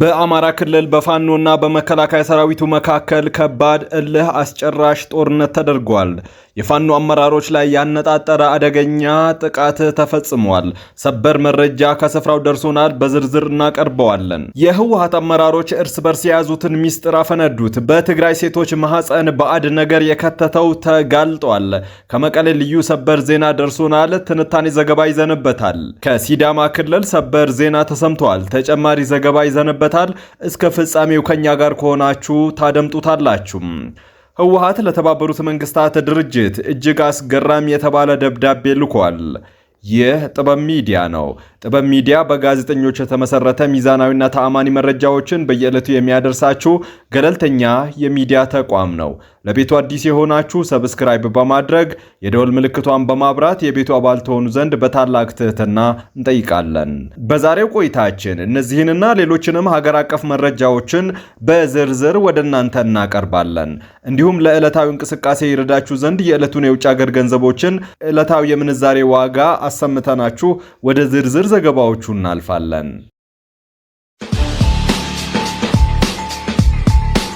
በአማራ ክልል በፋኖና በመከላከያ ሰራዊቱ መካከል ከባድ እልህ አስጨራሽ ጦርነት ተደርጓል። የፋኖ አመራሮች ላይ ያነጣጠረ አደገኛ ጥቃት ተፈጽሟል። ሰበር መረጃ ከስፍራው ደርሶናል፣ በዝርዝር እናቀርበዋለን። የህወሓት አመራሮች እርስ በርስ የያዙትን ሚስጥር አፈነዱት። በትግራይ ሴቶች ማህፀን ባዕድ ነገር የከተተው ተጋልጧል። ከመቀሌ ልዩ ሰበር ዜና ደርሶናል፣ ትንታኔ ዘገባ ይዘንበታል። ከሲዳማ ክልል ሰበር ዜና ተሰምቷል፣ ተጨማሪ ዘገባ ይዘንበታል። እስከ ፍጻሜው ከኛ ጋር ከሆናችሁ ታደምጡታላችሁ። ህወሓት ለተባበሩት መንግስታት ድርጅት እጅግ አስገራሚ የተባለ ደብዳቤ ልኳል። ይህ ጥበብ ሚዲያ ነው። ጥበብ ሚዲያ በጋዜጠኞች የተመሰረተ ሚዛናዊና ተአማኒ መረጃዎችን በየዕለቱ የሚያደርሳችሁ ገለልተኛ የሚዲያ ተቋም ነው። ለቤቱ አዲስ የሆናችሁ ሰብስክራይብ በማድረግ የደወል ምልክቷን በማብራት የቤቱ አባል ትሆኑ ዘንድ በታላቅ ትህትና እንጠይቃለን። በዛሬው ቆይታችን እነዚህንና ሌሎችንም ሀገር አቀፍ መረጃዎችን በዝርዝር ወደ እናንተ እናቀርባለን። እንዲሁም ለዕለታዊ እንቅስቃሴ ይረዳችሁ ዘንድ የዕለቱን የውጭ ሀገር ገንዘቦችን ዕለታዊ የምንዛሬ ዋጋ አሰምተናችሁ ወደ ዝርዝር ዘገባዎቹ እናልፋለን።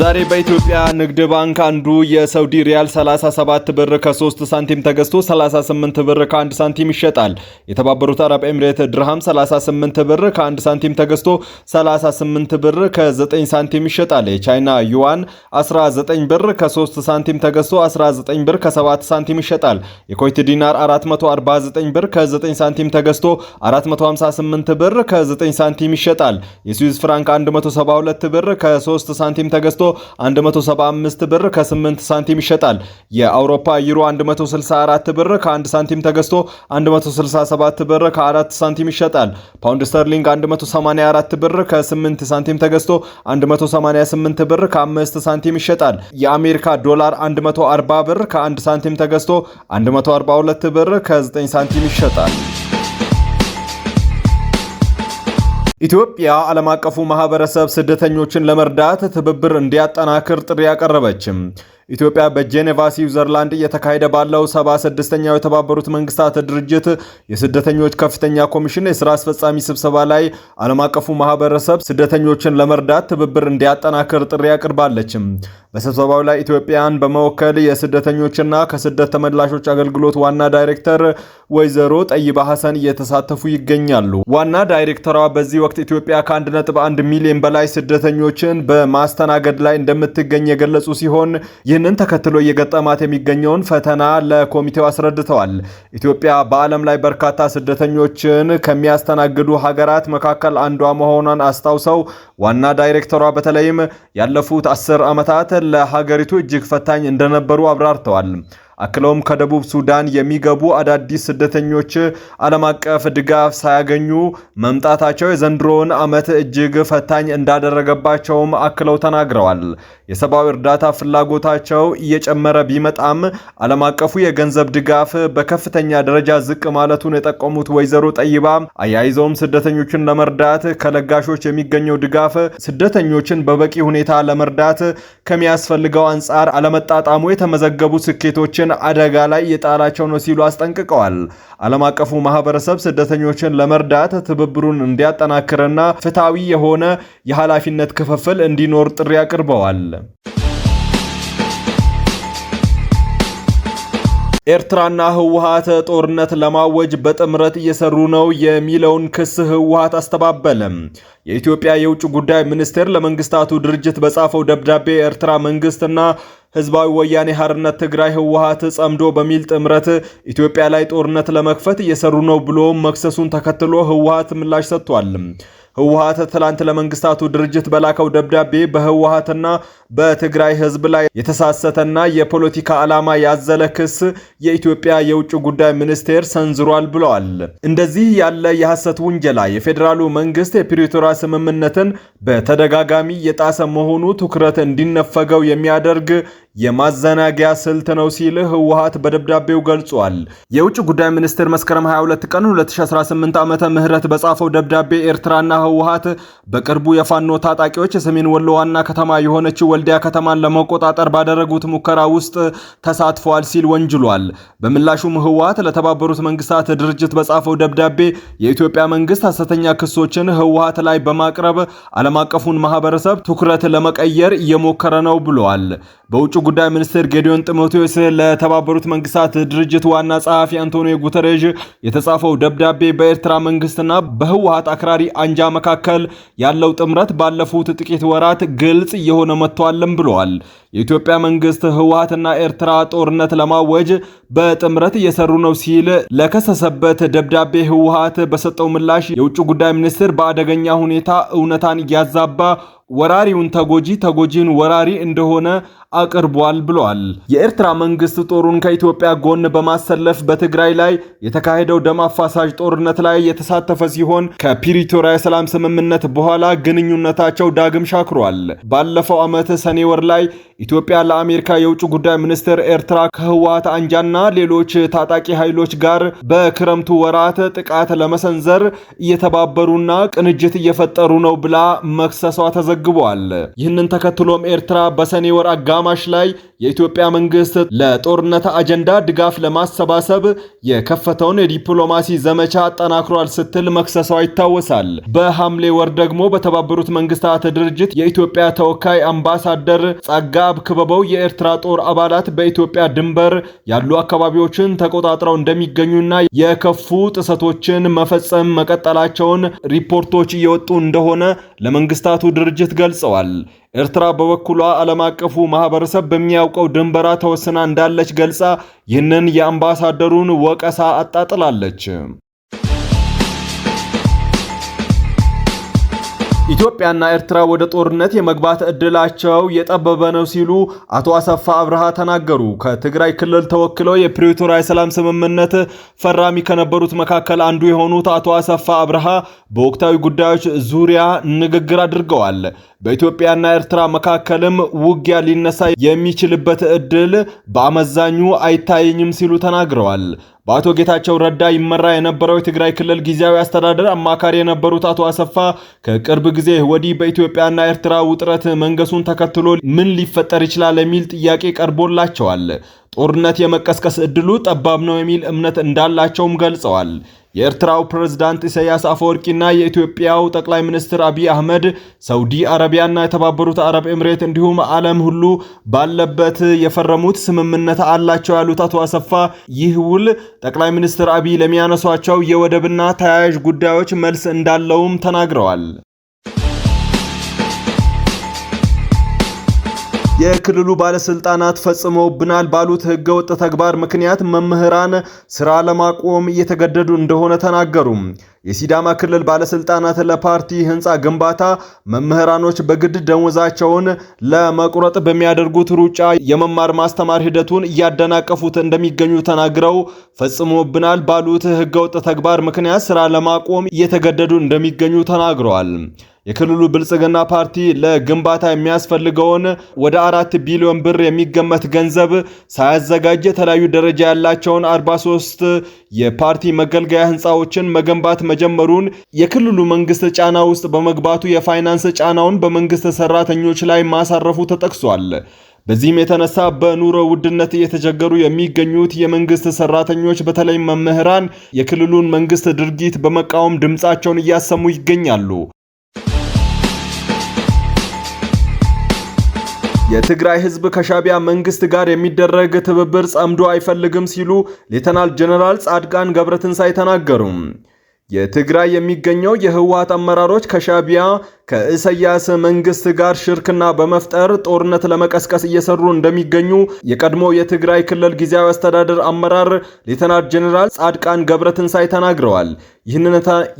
ዛሬ በኢትዮጵያ ንግድ ባንክ አንዱ የሳውዲ ሪያል 37 ብር ከ3 ሳንቲም ተገዝቶ 38 ብር ከ1 ሳንቲም ይሸጣል። የተባበሩት አረብ ኤምሬት ድርሃም 38 ብር ከ1 ሳንቲም ተገዝቶ 38 ብር ከ9 ሳንቲም ይሸጣል። የቻይና ዩዋን 19 ብር ከ3 ሳንቲም ተገዝቶ 19 ብር ከ7 ሳንቲም ይሸጣል። የኩዌት ዲናር 449 ብር ከ9 ሳንቲም ተገዝቶ 458 ብር ከ9 ሳንቲም ይሸጣል። የስዊዝ ፍራንክ 172 ብር ከ3 ሳንቲም ተገዝቶ 175 ብር ከ8 ሳንቲም ይሸጣል። የአውሮፓ ዩሮ 164 ብር ከ1 ሳንቲም ተገዝቶ 167 ብር ከ4 ሳንቲም ይሸጣል። ፓውንድ ስተርሊንግ 184 ብር ከ8 ሳንቲም ተገዝቶ 188 ብር ከ5 ሳንቲም ይሸጣል። የአሜሪካ ዶላር 140 ብር ከ1 ሳንቲም ተገዝቶ 142 ብር ከ9 ሳንቲም ይሸጣል። ኢትዮጵያ ዓለም አቀፉ ማህበረሰብ ስደተኞችን ለመርዳት ትብብር እንዲያጠናክር ጥሪ ያቀረበችም። ኢትዮጵያ በጄኔቫ ስዊዘርላንድ እየተካሄደ ባለው 76ኛው የተባበሩት መንግስታት ድርጅት የስደተኞች ከፍተኛ ኮሚሽን የሥራ አስፈጻሚ ስብሰባ ላይ ዓለም አቀፉ ማህበረሰብ ስደተኞችን ለመርዳት ትብብር እንዲያጠናክር ጥሪ አቅርባለች። በስብሰባው ላይ ኢትዮጵያን በመወከል የስደተኞችና ከስደት ተመላሾች አገልግሎት ዋና ዳይሬክተር ወይዘሮ ጠይባ ሐሰን እየተሳተፉ ይገኛሉ። ዋና ዳይሬክተሯ በዚህ ወቅት ኢትዮጵያ ከ1.1 ሚሊዮን በላይ ስደተኞችን በማስተናገድ ላይ እንደምትገኝ የገለጹ ሲሆን ይህንን ተከትሎ እየገጠማት የሚገኘውን ፈተና ለኮሚቴው አስረድተዋል። ኢትዮጵያ በዓለም ላይ በርካታ ስደተኞችን ከሚያስተናግዱ ሀገራት መካከል አንዷ መሆኗን አስታውሰው ዋና ዳይሬክተሯ በተለይም ያለፉት 10 ዓመታት ለሀገሪቱ እጅግ ፈታኝ እንደነበሩ አብራርተዋል። አክለውም ከደቡብ ሱዳን የሚገቡ አዳዲስ ስደተኞች ዓለም አቀፍ ድጋፍ ሳያገኙ መምጣታቸው የዘንድሮውን ዓመት እጅግ ፈታኝ እንዳደረገባቸውም አክለው ተናግረዋል። የሰብአዊ እርዳታ ፍላጎታቸው እየጨመረ ቢመጣም ዓለም አቀፉ የገንዘብ ድጋፍ በከፍተኛ ደረጃ ዝቅ ማለቱን የጠቆሙት ወይዘሮ ጠይባ አያይዘውም ስደተኞችን ለመርዳት ከለጋሾች የሚገኘው ድጋፍ ስደተኞችን በበቂ ሁኔታ ለመርዳት ከሚያስፈልገው አንጻር አለመጣጣሙ የተመዘገቡ ስኬቶችን አደጋ ላይ የጣላቸው ነው ሲሉ አስጠንቅቀዋል። ዓለም አቀፉ ማህበረሰብ ስደተኞችን ለመርዳት ትብብሩን እንዲያጠናክርና ፍትሃዊ የሆነ የኃላፊነት ክፍፍል እንዲኖር ጥሪ አቅርበዋል። ኤርትራና ህወሓት ጦርነት ለማወጅ በጥምረት እየሰሩ ነው የሚለውን ክስ ህወሓት አስተባበለም። የኢትዮጵያ የውጭ ጉዳይ ሚኒስቴር ለመንግስታቱ ድርጅት በጻፈው ደብዳቤ የኤርትራ መንግስትና ህዝባዊ ወያኔ ሓርነት ትግራይ ህወሓት ጸምዶ በሚል ጥምረት ኢትዮጵያ ላይ ጦርነት ለመክፈት እየሰሩ ነው ብሎ መክሰሱን ተከትሎ ህወሓት ምላሽ ሰጥቷል። ህወሓት ትላንት ለመንግስታቱ ድርጅት በላከው ደብዳቤ በህወሓትና በትግራይ ህዝብ ላይ የተሳሰተና የፖለቲካ ዓላማ ያዘለ ክስ የኢትዮጵያ የውጭ ጉዳይ ሚኒስቴር ሰንዝሯል ብለዋል። እንደዚህ ያለ የሐሰት ውንጀላ የፌዴራሉ መንግስት የፕሪቶሪያ ስምምነትን በተደጋጋሚ የጣሰ መሆኑ ትኩረት እንዲነፈገው የሚያደርግ የማዘናጊያ ስልት ነው ሲል ህወሓት በደብዳቤው ገልጿል። የውጭ ጉዳይ ሚኒስቴር መስከረም 22 ቀን 2018 ዓመተ ምህረት በጻፈው ደብዳቤ ኤርትራና ህወሓት በቅርቡ የፋኖ ታጣቂዎች የሰሜን ወሎ ዋና ከተማ የሆነችው ወልዲያ ከተማን ለመቆጣጠር ባደረጉት ሙከራ ውስጥ ተሳትፈዋል ሲል ወንጅሏል። በምላሹም ህወሓት ለተባበሩት መንግስታት ድርጅት በጻፈው ደብዳቤ የኢትዮጵያ መንግስት ሐሰተኛ ክሶችን ህወሓት ላይ በማቅረብ ዓለም አቀፉን ማህበረሰብ ትኩረት ለመቀየር እየሞከረ ነው ብለዋል። በውጭ ጉዳይ ሚኒስትር ጌዲዮን ጢሞቴዎስ ለተባበሩት መንግስታት ድርጅት ዋና ጸሐፊ አንቶኒዮ ጉተሬዥ የተጻፈው ደብዳቤ በኤርትራ መንግስትና በህወሓት አክራሪ አንጃ መካከል ያለው ጥምረት ባለፉት ጥቂት ወራት ግልጽ እየሆነ መጥቷልም ብለዋል። የኢትዮጵያ መንግስት ህወሓትና ኤርትራ ጦርነት ለማወጅ በጥምረት እየሰሩ ነው ሲል ለከሰሰበት ደብዳቤ ህወሓት በሰጠው ምላሽ የውጭ ጉዳይ ሚኒስትር በአደገኛ ሁኔታ እውነታን እያዛባ ወራሪውን ተጎጂን ወራሪ እንደሆነ አቅርቧል ብለዋል። የኤርትራ መንግስት ጦሩን ከኢትዮጵያ ጎን በማሰለፍ በትግራይ ላይ የተካሄደው ደም አፋሳሽ ጦርነት ላይ የተሳተፈ ሲሆን ከፕሪቶሪያ የሰላም ስምምነት በኋላ ግንኙነታቸው ዳግም ሻክሯል። ባለፈው ዓመት ሰኔ ወር ላይ ኢትዮጵያ ለአሜሪካ የውጭ ጉዳይ ሚኒስትር ኤርትራ ከህወሓት አንጃና ሌሎች ታጣቂ ኃይሎች ጋር በክረምቱ ወራት ጥቃት ለመሰንዘር እየተባበሩና ቅንጅት እየፈጠሩ ነው ብላ መክሰሷ ተዘግቧል። ይህንን ተከትሎም ኤርትራ በሰኔ ወር አጋማሽ ላይ የኢትዮጵያ መንግስት ለጦርነት አጀንዳ ድጋፍ ለማሰባሰብ የከፈተውን የዲፕሎማሲ ዘመቻ አጠናክሯል ስትል መክሰሷ ይታወሳል። በሐምሌ ወር ደግሞ በተባበሩት መንግስታት ድርጅት የኢትዮጵያ ተወካይ አምባሳደር ጸጋብ ክበበው የኤርትራ ጦር አባላት በኢትዮጵያ ድንበር ያሉ አካባቢዎችን ተቆጣጥረው እንደሚገኙና የከፉ ጥሰቶችን መፈጸም መቀጠላቸውን ሪፖርቶች እየወጡ እንደሆነ ለመንግስታቱ ድርጅት ገልጸዋል። ኤርትራ በበኩሏ ዓለም አቀፉ ማህበረሰብ በሚያውቀው ድንበራ ተወስና እንዳለች ገልጻ ይህንን የአምባሳደሩን ወቀሳ አጣጥላለች። ኢትዮጵያና ኤርትራ ወደ ጦርነት የመግባት እድላቸው የጠበበ ነው ሲሉ አቶ አሰፋ አብርሃ ተናገሩ። ከትግራይ ክልል ተወክለው የፕሪቶሪያ የሰላም ስምምነት ፈራሚ ከነበሩት መካከል አንዱ የሆኑት አቶ አሰፋ አብርሃ በወቅታዊ ጉዳዮች ዙሪያ ንግግር አድርገዋል። በኢትዮጵያና ኤርትራ መካከልም ውጊያ ሊነሳ የሚችልበት እድል በአመዛኙ አይታየኝም ሲሉ ተናግረዋል። በአቶ ጌታቸው ረዳ ይመራ የነበረው የትግራይ ክልል ጊዜያዊ አስተዳደር አማካሪ የነበሩት አቶ አሰፋ ከቅርብ ጊዜ ወዲህ በኢትዮጵያና ኤርትራ ውጥረት መንገሱን ተከትሎ ምን ሊፈጠር ይችላል የሚል ጥያቄ ቀርቦላቸዋል። ጦርነት የመቀስቀስ እድሉ ጠባብ ነው የሚል እምነት እንዳላቸውም ገልጸዋል። የኤርትራው ፕሬዝዳንት ኢሳያስ አፈወርቂና የኢትዮጵያው ጠቅላይ ሚኒስትር አብይ አህመድ ሳውዲ አረቢያና የተባበሩት አረብ ኤምሬት እንዲሁም ዓለም ሁሉ ባለበት የፈረሙት ስምምነት አላቸው ያሉት አቶ አሰፋ ይህ ውል ጠቅላይ ሚኒስትር አብይ ለሚያነሷቸው የወደብና ተያያዥ ጉዳዮች መልስ እንዳለውም ተናግረዋል። የክልሉ ባለስልጣናት ፈጽመውብናል ባሉት ህገወጥ ተግባር ምክንያት መምህራን ስራ ለማቆም እየተገደዱ እንደሆነ ተናገሩ። የሲዳማ ክልል ባለስልጣናት ለፓርቲ ህንፃ ግንባታ መምህራኖች በግድ ደሞዛቸውን ለመቁረጥ በሚያደርጉት ሩጫ የመማር ማስተማር ሂደቱን እያደናቀፉት እንደሚገኙ ተናግረው ፈጽመውብናል ባሉት ህገወጥ ተግባር ምክንያት ስራ ለማቆም እየተገደዱ እንደሚገኙ ተናግረዋል። የክልሉ ብልጽግና ፓርቲ ለግንባታ የሚያስፈልገውን ወደ 4 ቢሊዮን ብር የሚገመት ገንዘብ ሳያዘጋጅ የተለያዩ ደረጃ ያላቸውን 43 የፓርቲ መገልገያ ህንፃዎችን መገንባት መጀመሩን የክልሉ መንግስት ጫና ውስጥ በመግባቱ የፋይናንስ ጫናውን በመንግስት ሰራተኞች ላይ ማሳረፉ ተጠቅሷል። በዚህም የተነሳ በኑሮ ውድነት እየተቸገሩ የሚገኙት የመንግስት ሰራተኞች በተለይ መምህራን የክልሉን መንግስት ድርጊት በመቃወም ድምፃቸውን እያሰሙ ይገኛሉ። የትግራይ ህዝብ ከሻቢያ መንግስት ጋር የሚደረግ ትብብር ጸምዶ አይፈልግም ሲሉ ሌተናል ጀነራል ጻድቃን ገብረትንሳኤ ተናገሩ። የትግራይ የሚገኘው የህወሓት አመራሮች ከሻቢያ ከኢሳያስ መንግስት ጋር ሽርክና በመፍጠር ጦርነት ለመቀስቀስ እየሰሩ እንደሚገኙ የቀድሞ የትግራይ ክልል ጊዜያዊ አስተዳደር አመራር ሌተናል ጀነራል ጻድቃን ገብረትንሳኤ ተናግረዋል።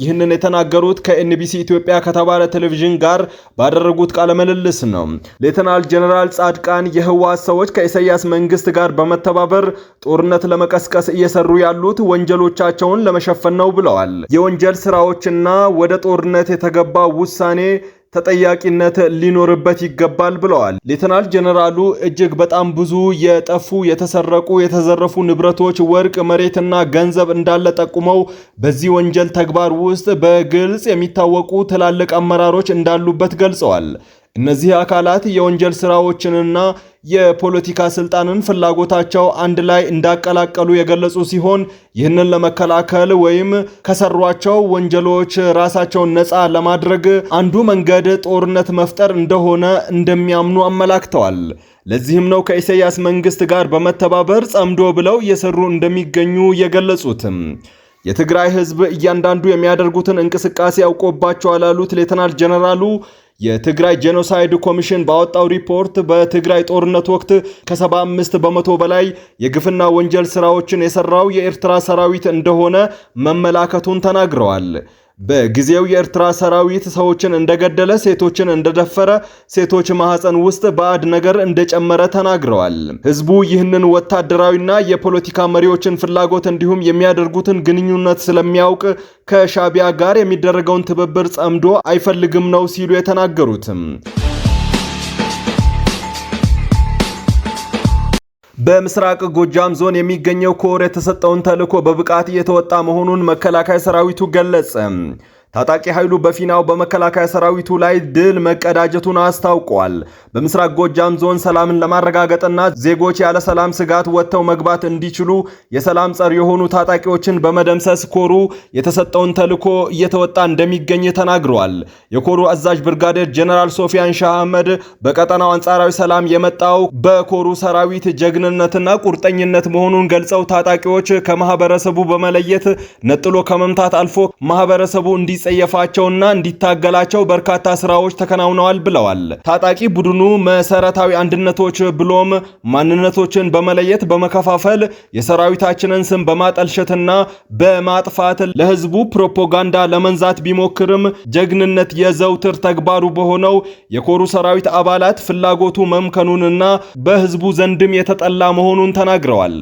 ይህንን የተናገሩት ከኤንቢሲ ኢትዮጵያ ከተባለ ቴሌቪዥን ጋር ባደረጉት ቃለ ምልልስ ነው። ሌተናል ጀነራል ጻድቃን የህወሓት ሰዎች ከኢሳያስ መንግስት ጋር በመተባበር ጦርነት ለመቀስቀስ እየሰሩ ያሉት ወንጀሎቻቸውን ለመሸፈን ነው ብለዋል። የወንጀል ስራዎችና ወደ ጦርነት የተገባ ውሳኔ ተጠያቂነት ሊኖርበት ይገባል ብለዋል። ሌተናል ጀነራሉ እጅግ በጣም ብዙ የጠፉ የተሰረቁ የተዘረፉ ንብረቶች፣ ወርቅ፣ መሬትና ገንዘብ እንዳለ ጠቁመው በዚህ ወንጀል ተግባር ውስጥ በግልጽ የሚታወቁ ትላልቅ አመራሮች እንዳሉበት ገልጸዋል። እነዚህ አካላት የወንጀል ስራዎችንና የፖለቲካ ስልጣንን ፍላጎታቸው አንድ ላይ እንዳቀላቀሉ የገለጹ ሲሆን ይህንን ለመከላከል ወይም ከሰሯቸው ወንጀሎች ራሳቸውን ነፃ ለማድረግ አንዱ መንገድ ጦርነት መፍጠር እንደሆነ እንደሚያምኑ አመላክተዋል። ለዚህም ነው ከኢሳያስ መንግስት ጋር በመተባበር ጸምዶ ብለው እየሰሩ እንደሚገኙ የገለጹትም። የትግራይ ህዝብ እያንዳንዱ የሚያደርጉትን እንቅስቃሴ ያውቆባቸዋል ያሉት ሌተናል ጀነራሉ የትግራይ ጄኖሳይድ ኮሚሽን ባወጣው ሪፖርት በትግራይ ጦርነት ወቅት ከ75 በመቶ በላይ የግፍና ወንጀል ስራዎችን የሰራው የኤርትራ ሰራዊት እንደሆነ መመላከቱን ተናግረዋል። በጊዜው የኤርትራ ሰራዊት ሰዎችን እንደገደለ፣ ሴቶችን እንደደፈረ፣ ሴቶች ማህፀን ውስጥ ባዕድ ነገር እንደጨመረ ተናግረዋል። ህዝቡ ይህንን ወታደራዊና የፖለቲካ መሪዎችን ፍላጎት እንዲሁም የሚያደርጉትን ግንኙነት ስለሚያውቅ ከሻቢያ ጋር የሚደረገውን ትብብር ጸምዶ አይፈልግም ነው ሲሉ የተናገሩትም። በምስራቅ ጎጃም ዞን የሚገኘው ኮር የተሰጠውን ተልዕኮ በብቃት እየተወጣ መሆኑን መከላከያ ሰራዊቱ ገለጸ። ታጣቂ ኃይሉ በፊናው በመከላከያ ሰራዊቱ ላይ ድል መቀዳጀቱን አስታውቋል። በምስራቅ ጎጃም ዞን ሰላምን ለማረጋገጥና ዜጎች ያለ ሰላም ስጋት ወጥተው መግባት እንዲችሉ የሰላም ጸር የሆኑ ታጣቂዎችን በመደምሰስ ኮሩ የተሰጠውን ተልዕኮ እየተወጣ እንደሚገኝ ተናግረዋል። የኮሩ አዛዥ ብርጋዴር ጀነራል ሶፊያን ሻህ አህመድ በቀጠናው አንጻራዊ ሰላም የመጣው በኮሩ ሰራዊት ጀግንነትና ቁርጠኝነት መሆኑን ገልጸው ታጣቂዎች ከማህበረሰቡ በመለየት ነጥሎ ከመምታት አልፎ ማህበረሰቡ እንዲጸየፋቸውና እንዲታገላቸው በርካታ ስራዎች ተከናውነዋል ብለዋል። ታጣቂ ቡድኑ መሰረታዊ አንድነቶች ብሎም ማንነቶችን በመለየት በመከፋፈል የሰራዊታችንን ስም በማጠልሸትና በማጥፋት ለህዝቡ ፕሮፓጋንዳ ለመንዛት ቢሞክርም ጀግንነት የዘውትር ተግባሩ በሆነው የኮሩ ሰራዊት አባላት ፍላጎቱ መምከኑንና በህዝቡ ዘንድም የተጠላ መሆኑን ተናግረዋል።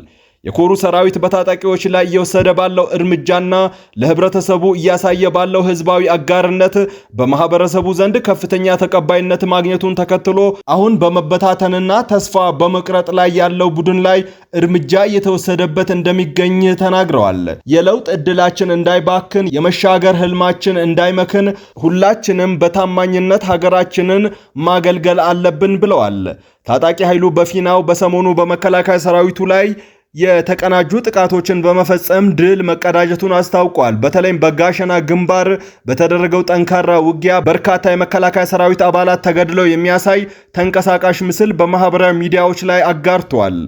የኮሩ ሰራዊት በታጣቂዎች ላይ እየወሰደ ባለው እርምጃና ለህብረተሰቡ እያሳየ ባለው ህዝባዊ አጋርነት በማህበረሰቡ ዘንድ ከፍተኛ ተቀባይነት ማግኘቱን ተከትሎ አሁን በመበታተንና ተስፋ በመቅረጥ ላይ ያለው ቡድን ላይ እርምጃ እየተወሰደበት እንደሚገኝ ተናግረዋል። የለውጥ ዕድላችን እንዳይባክን፣ የመሻገር ህልማችን እንዳይመክን ሁላችንም በታማኝነት ሀገራችንን ማገልገል አለብን ብለዋል። ታጣቂ ኃይሉ በፊናው በሰሞኑ በመከላከያ ሰራዊቱ ላይ የተቀናጁ ጥቃቶችን በመፈጸም ድል መቀዳጀቱን አስታውቋል። በተለይም በጋሸና ግንባር በተደረገው ጠንካራ ውጊያ በርካታ የመከላከያ ሰራዊት አባላት ተገድለው የሚያሳይ ተንቀሳቃሽ ምስል በማህበራዊ ሚዲያዎች ላይ አጋርቷል።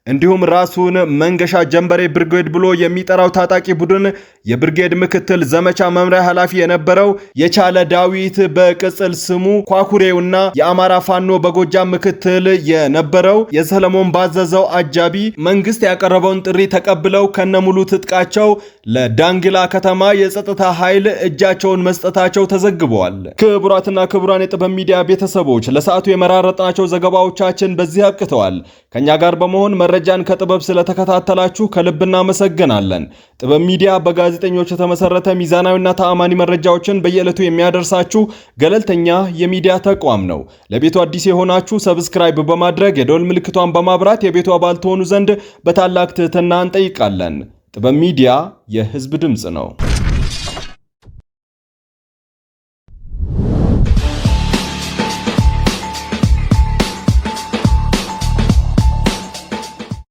እንዲሁም ራሱን መንገሻ ጀንበሬ ብርጌድ ብሎ የሚጠራው ታጣቂ ቡድን የብርጌድ ምክትል ዘመቻ መምሪያ ኃላፊ የነበረው የቻለ ዳዊት በቅጽል ስሙ ኳኩሬውና የአማራ ፋኖ በጎጃም ምክትል የነበረው የሰለሞን ባዘዘው አጃቢ መንግስት ያቀረበውን ጥሪ ተቀብለው ከነሙሉ ትጥቃቸው ለዳንግላ ከተማ የጸጥታ ኃይል እጃቸውን መስጠታቸው ተዘግበዋል። ክቡራትና ክቡራን የጥበብ ሚዲያ ቤተሰቦች ለሰዓቱ የመራረጥናቸው ዘገባዎቻችን በዚህ አብቅተዋል። ከኛ ጋር በመሆን መረጃን ከጥበብ ስለተከታተላችሁ ከልብ እናመሰግናለን። ጥበብ ሚዲያ በጋዜጠኞች የተመሰረተ ሚዛናዊና ተአማኒ መረጃዎችን በየዕለቱ የሚያደርሳችሁ ገለልተኛ የሚዲያ ተቋም ነው። ለቤቱ አዲስ የሆናችሁ ሰብስክራይብ በማድረግ የደወል ምልክቷን በማብራት የቤቱ አባል ትሆኑ ዘንድ በታላቅ ትህትና እንጠይቃለን። ጥበብ ሚዲያ የህዝብ ድምጽ ነው።